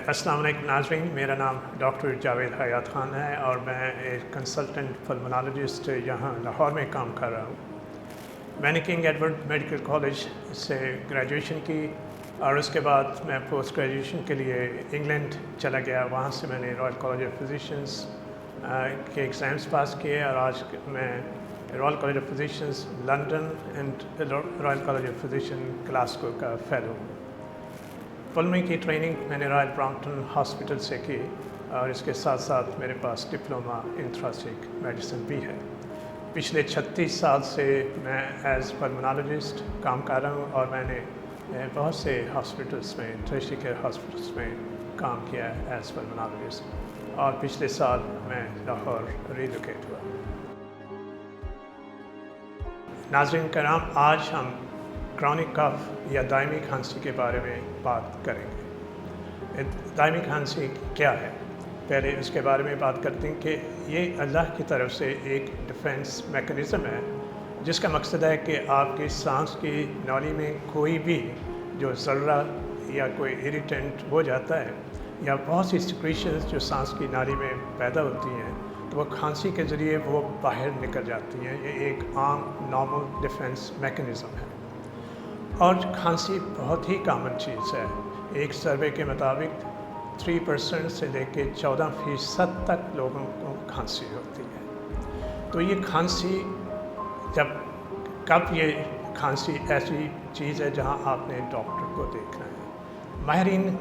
अस्सलाम वालेकुम नाज़रीन, मेरा नाम डॉक्टर जावेद हयात ख़ान है और मैं एक कंसल्टेंट पल्मोनोलॉजिस्ट यहाँ लाहौर में काम कर रहा हूँ। मैंने किंग एडवर्ड मेडिकल कॉलेज से ग्रेजुएशन की और उसके बाद मैं पोस्ट ग्रेजुएशन के लिए इंग्लैंड चला गया। वहाँ से मैंने रॉयल कॉलेज ऑफ फिजिशियंस के एग्ज़ाम्स पास किए और आज मैं royal college of physicians London and royal college of physician Glasgow का फेलो हूँ। पल्मोनरी की ट्रेनिंग मैंने रॉयल ब्रॉम्पटन हॉस्पिटल से की और इसके साथ साथ मेरे पास डिप्लोमा इन थोरेसिक मेडिसिन भी है। पिछले 36 साल से मैं एज़ पल्मोनोलॉजिस्ट काम कर रहा हूँ और मैंने बहुत से हॉस्पिटल्स में, टर्शियरी केयर हॉस्पिटल्स में काम किया है एज़ पल्मोनोलॉजिस्ट और पिछले साल मैं लाहौर रिलोकेट हुआ। नाज़रीन कराम, आज हम क्रॉनिक कफ या दायमी खांसी के बारे में बात करेंगे। दायमी खांसी क्या है, पहले उसके बारे में बात करते हैं कि ये अल्लाह की तरफ से एक डिफेंस मैकेनिज़्म है जिसका मकसद है कि आपकी सांस की नाली में कोई भी जो ज़र्रा या कोई इरिटेंट हो जाता है या बहुत सी सिक्रीशंस जो सांस की नाली में पैदा होती हैं तो वो खांसी के ज़रिए वो बाहर निकल जाती हैं। ये एक आम नॉर्मल डिफेंस मैकेनिज़्म है और खांसी बहुत ही कॉमन चीज़ है। एक सर्वे के मुताबिक 3% से लेके 14% तक लोगों को खांसी होती है। तो ये खांसी कब ये खांसी ऐसी चीज़ है जहां आपने डॉक्टर को देखना है। माहिरीन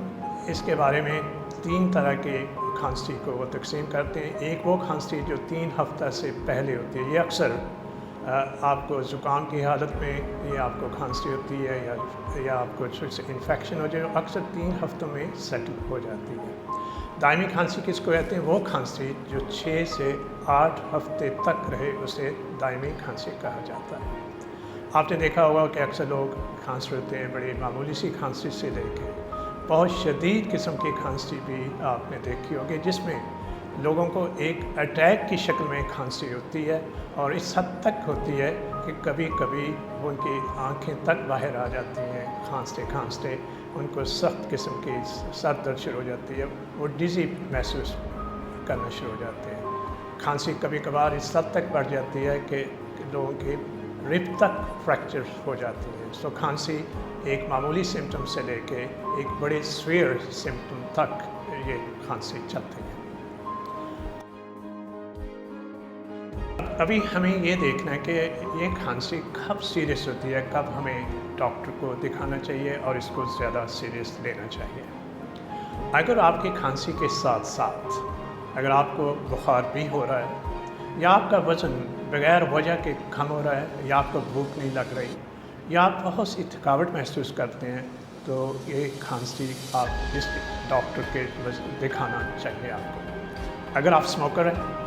इसके बारे में 3 तरह के खांसी को वो तकसीम करते हैं। एक वो खांसी जो 3 हफ्ता से पहले होती है, ये अक्सर आपको ज़ुकाम की हालत में या आपको खांसी होती है या आपको कुछ इन्फेक्शन हो जाए, अक्सर 3 हफ्तों में सेटल हो जाती है। दायमी खांसी किसको कहते हैं? वो खांसी जो 6 से 8 हफ्ते तक रहे उसे दायमी खांसी कहा जाता है। आपने देखा होगा कि अक्सर लोग खांस रहे हैं, बड़ी मामूली सी खांसी से लेके बहुत शदीद किस्म की खांसी भी आपने देखी होगी जिसमें लोगों को एक अटैक की शक्ल में खांसी होती है और इस हद तक होती है कि कभी कभी उनकी आंखें तक बाहर आ जाती हैं। खांसते खांसते उनको सख्त किस्म की सर दर्द शुरू हो जाती है, वो डिज़ी महसूस करना शुरू हो जाते हैं। खांसी कभी कभार इस हद तक बढ़ जाती है कि लोगों की रिब तक फ्रैक्चर हो जाती है। सो खांसी एक मामूली सिम्टम से लेके एक बड़े सीवियर सिम्टम तक ये खांसी चलती है। अभी हमें ये देखना है कि ये खांसी कब सीरियस होती है, कब हमें डॉक्टर को दिखाना चाहिए और इसको ज़्यादा सीरियस लेना चाहिए। अगर आपकी खांसी के साथ साथ अगर आपको बुखार भी हो रहा है या आपका वज़न बग़ैर वजह के कम हो रहा है या आपको भूख नहीं लग रही या आप बहुत सी थकावट महसूस करते हैं तो ये खांसी आप इस डॉक्टर के दिखाना चाहिए आपको। अगर आप स्मोकर हैं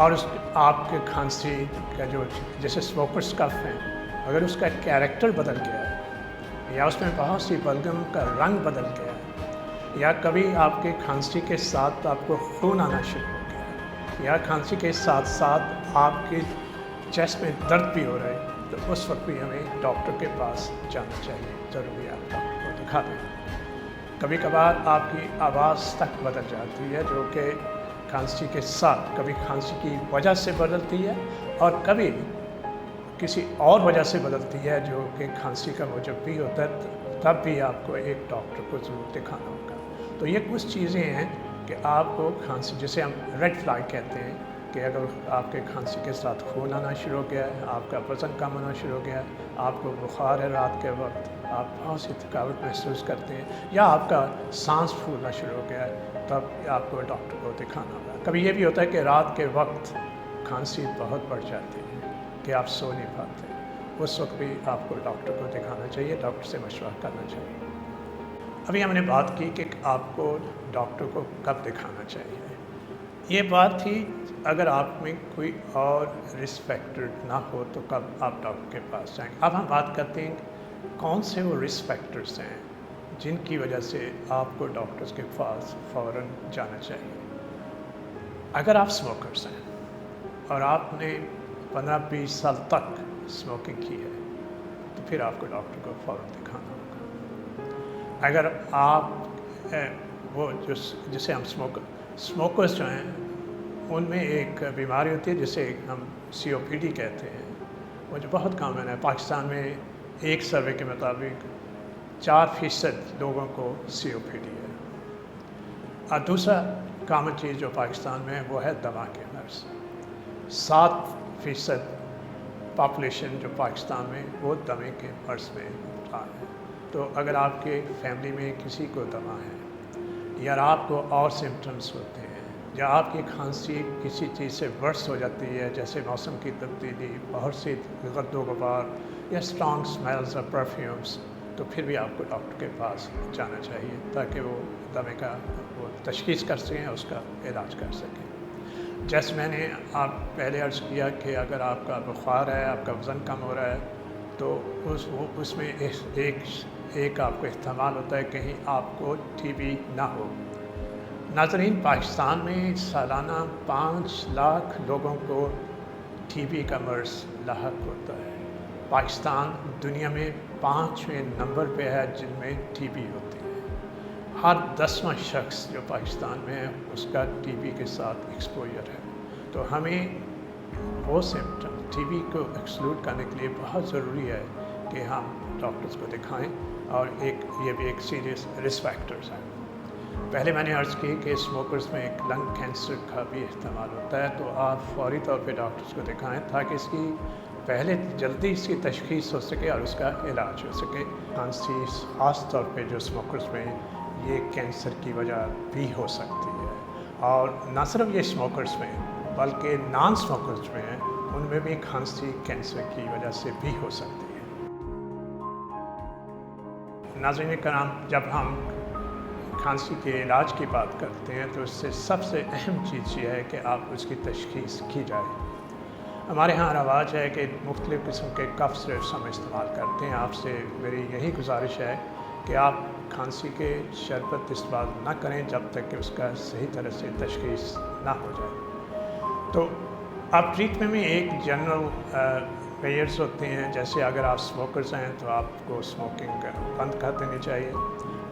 और आपके खांसी का जो जैसे स्मोकर्स कफ है, अगर उसका कैरेक्टर बदल गया है या उसमें बहुत सी बलगम का रंग बदल गया है या कभी आपके खांसी के साथ आपको खून आना शुरू हो गया या खांसी के साथ साथ आपके चेस्ट में दर्द भी हो रहा है तो उस वक्त भी हमें डॉक्टर के पास जाना चाहिए। ज़रूरी आप डॉक्टर को दिखा दें। कभी कभार आपकी आवाज़ तक बदल जाती है जो कि खांसी के साथ कभी खांसी की वजह से बदलती है और कभी किसी और वजह से बदलती है जो कि खांसी का मूजब भी होता है, तब भी आपको एक डॉक्टर को ज़रूर दिखाना होगा। तो ये कुछ चीज़ें हैं कि आपको खांसी, जिसे हम रेड फ्लैग कहते हैं, कि अगर आपके खांसी के साथ खून आना शुरू हो गया है, आपका वज़न कम होना शुरू हो गया है, आपको बुखार है रात के वक्त, आप बहुत सी थकावट महसूस करते हैं या आपका सांस फूलना शुरू हो गया है, तब आपको डॉक्टर को दिखाना होगा। कभी ये भी होता है कि रात के वक्त खांसी बहुत बढ़ जाती है कि आप सो नहीं पाते, उस वक्त भी आपको डॉक्टर को दिखाना चाहिए, डॉक्टर से मशवरा करना चाहिए। अभी हमने बात की कि आपको डॉक्टर को कब दिखाना चाहिए। ये बात थी अगर आप में कोई और रिस्क फैक्टर ना हो तो कब आप डॉक्टर के पास जाएंगे। अब हम बात करते हैं कौन से वो रिस्क फैक्टर्स हैं जिनकी वजह से आपको डॉक्टर्स के पास फ़ौरन जाना चाहिए। अगर आप स्मोकर्स हैं और आपने 15-20 साल तक स्मोकिंग की है तो फिर आपको डॉक्टर को फ़ौरन दिखाना होगा। अगर आप वो जिसे हम स्मोकर्स जो हैं उनमें एक बीमारी होती है जिसे हम COPD कहते हैं, वो जो बहुत कॉमन है। पाकिस्तान में एक सर्वे के मुताबिक 4% लोगों को COPD है। और दूसरा कॉमन चीज़ जो पाकिस्तान में है वो है दमा के मर्ज़। 7% पॉपुलेशन जो पाकिस्तान में वो दमे के मर्ज़ में मुब्तला है। तो अगर आपके फैमिली में किसी को दमा है या आपको और सिम्टम्स होते हैं या आपकी खांसी किसी चीज़ से वर्स हो जाती है, जैसे मौसम की तब्दीली, बहुत सी गद्दो गुबार या स्ट्रॉन्ग स्मेल्स और परफ्यूम्स, तो फिर भी आपको डॉक्टर के पास जाना चाहिए ताकि वो दमे का वो तशख़ीस कर सकें, उसका इलाज कर सकें। जैसे मैंने आप पहले अर्ज़ किया कि अगर आपका बुखार है, आपका वज़न कम हो रहा है, तो उसमें एक आपको इख्तिमाल होता है कहीं आपको TB ना हो। नाज़रीन, पाकिस्तान में सालाना 5 लाख लोगों को TB का मर्ज़ लाहक होता है। पाकिस्तान दुनिया में 5वें नंबर पे है जिनमें TB होती है। हर 10वां शख्स जो पाकिस्तान में है उसका TB के साथ एक्सपोजर है। तो हमें वो सिम्टम TB को एक्सक्लूड करने के लिए बहुत ज़रूरी है कि हम डॉक्टर्स को दिखाएं, और ये भी एक सीरियस रिस्क फैक्टर्स है। पहले मैंने अर्ज़ की कि स्मोकर्स में एक लंग कैंसर का भी इस्तेमाल होता है, तो आप फौरी तौर पे डॉक्टर्स को दिखाएं ताकि इसकी पहले जल्दी इसकी तशख़ीस हो सके और उसका इलाज हो सके। खांसी ख़ास तौर पे जो स्मोकर्स में ये कैंसर की वजह भी हो सकती है, और न सिर्फ ये स्मोकर्स में बल्कि नॉन स्मोकर्स में है, उनमें भी खांसी कैंसर की वजह से भी हो सकती है। नाज़रीन कराम, जब हम खांसी के इलाज की बात करते हैं तो इससे सबसे अहम चीज़ ये है कि आप उसकी तशख़ीस की जाए। हमारे यहाँ रवाज है कि मुख्तलिफ़ किस्म के कफ सिरप्स हम इस्तेमाल करते हैं। आपसे मेरी यही गुजारिश है कि आप खांसी के शरबत इस्तेमाल ना करें जब तक कि उसका सही तरह से तशख़ीस ना हो जाए। तो आप ट्रीटमेंट में एक जनरल मेजर्स होते हैं, जैसे अगर आप स्मोकर्स हैं तो आपको स्मोकिंग बंद कर देनी चाहिए।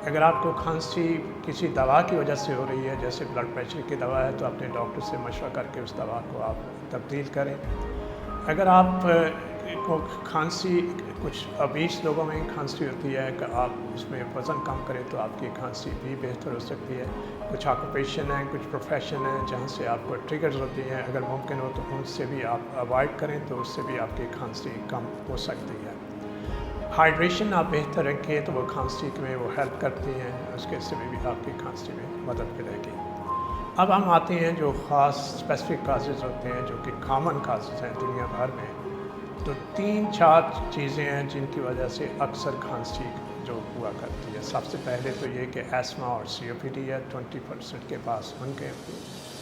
अगर आपको खांसी किसी दवा की वजह से हो रही है, जैसे ब्लड प्रेशर की दवा है, तो अपने डॉक्टर से मशवरा करके उस दवा को आप तब्दील करें। अगर आप को खांसी, कुछ 20 लोगों में खांसी होती है कि आप उसमें वज़न कम करें तो आपकी खांसी भी बेहतर हो सकती है। कुछ ऑक्यूपेशन है, कुछ प्रोफेशन है जहाँ से आपको ट्रिगर्स होती हैं, अगर मुमकिन हो तो उनसे भी आप अवॉइड करें तो उससे भी आपकी खांसी कम हो सकती है। हाइड्रेशन आप बेहतर रखें तो वो खांसी में वो हेल्प करती हैं, उसके से भी आपकी खांसी में मदद मिलेगी। अब हम आते हैं जो ख़ास स्पेसिफिक काजेज़ होते हैं जो कि कॉमन काजेज़ हैं दुनिया भर में। तो 3-4 चीज़ें हैं जिनकी वजह से अक्सर खांसी जो हुआ करती है। सबसे पहले तो ये कि एस्मा और COPD है, 20% के पास उनके।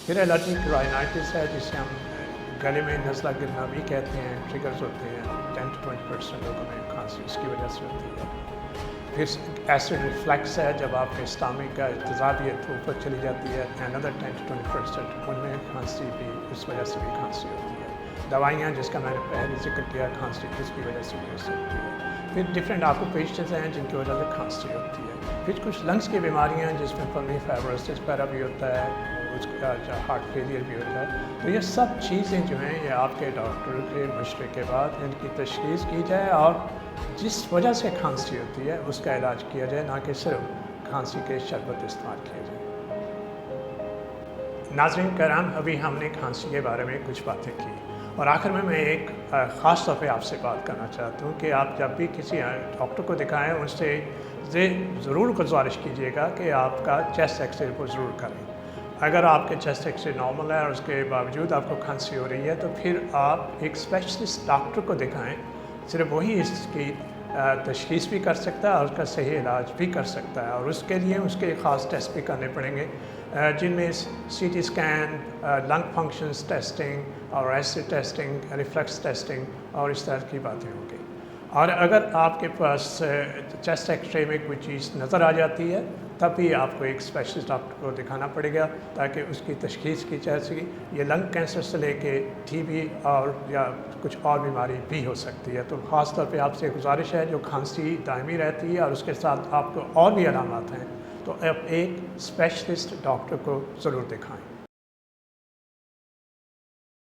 फिर एलर्जिक राइनाइटिस है जिसे हम गले में नज़ला गिरना भी कहते हैं, ट्रिगर्स होते हैं। 10-20% लोगों में खांसी उसकी वजह से होती है। फिर एसिड रिफ्लक्स है, जब आपके स्टमक का तेज़ाबियत ऊपर चली जाती है, अनदर 10-20% उनमें खांसी भी उस वजह से भी खांसी होती है। दवाइयाँ जिसका मैंने पहले जिक्र किया, खांसी किसकी वजह से भी हो सकती है। फिर डिफरेंट ऑक्यूपेशंस हैं जिनकी वजह से खांसी होती है। फिर कुछ लंग्स की बीमारियाँ हैं जिसमें पल्मोनरी फाइब्रोसिस पैरा भी होता है, उसका हार्ट फेलियर भी होता है। तो ये सब चीज़ें जो हैं ये आपके डॉक्टर के मशवरे के बाद इनकी तशख़ीस की जाए और जिस वजह से खांसी होती है उसका इलाज किया जाए, ना कि सिर्फ खांसी के शरबत इस्तेमाल किए जाए। नाज़रीन कराम, अभी हमने खांसी के बारे में कुछ बातें की, और आखिर में मैं एक ख़ास तौर पे आपसे बात करना चाहता हूँ कि आप जब भी किसी डॉक्टर को दिखाएं उनसे ज़रूर गुजारिश कीजिएगा कि आपका चेस्ट एक्सरे को ज़रूर करें। अगर आपके चेस्ट एक्सरे नॉर्मल है और उसके बावजूद आपको खांसी हो रही है तो फिर आप एक स्पेशलिस्ट डॉक्टर को दिखाएं। सिर्फ वही इसकी तशख़ीस भी कर सकता है और उसका सही इलाज भी कर सकता है, और उसके लिए उसके ख़ास टेस्ट भी करने पड़ेंगे जिनमें CT scan, lung functions testing और एसिड टेस्टिंग, रिफ्लेक्स टेस्टिंग और इस तरह की बातें होंगी। और अगर आपके पास चेस्ट एक्सरे में कोई चीज़ नज़र आ जाती है तब भी आपको एक स्पेशलिस्ट डॉक्टर को दिखाना पड़ेगा ताकि उसकी तशख़ीस की जा सके। ये लंग कैंसर से लेके TB और या कुछ और बीमारी भी हो सकती है। तो ख़ास तौर पे आपसे गुजारिश है, जो खांसी दायमी रहती है और उसके साथ आपको और भी अलामत हैं तो आप एक स्पेशलिस्ट डॉक्टर को ज़रूर दिखाएं।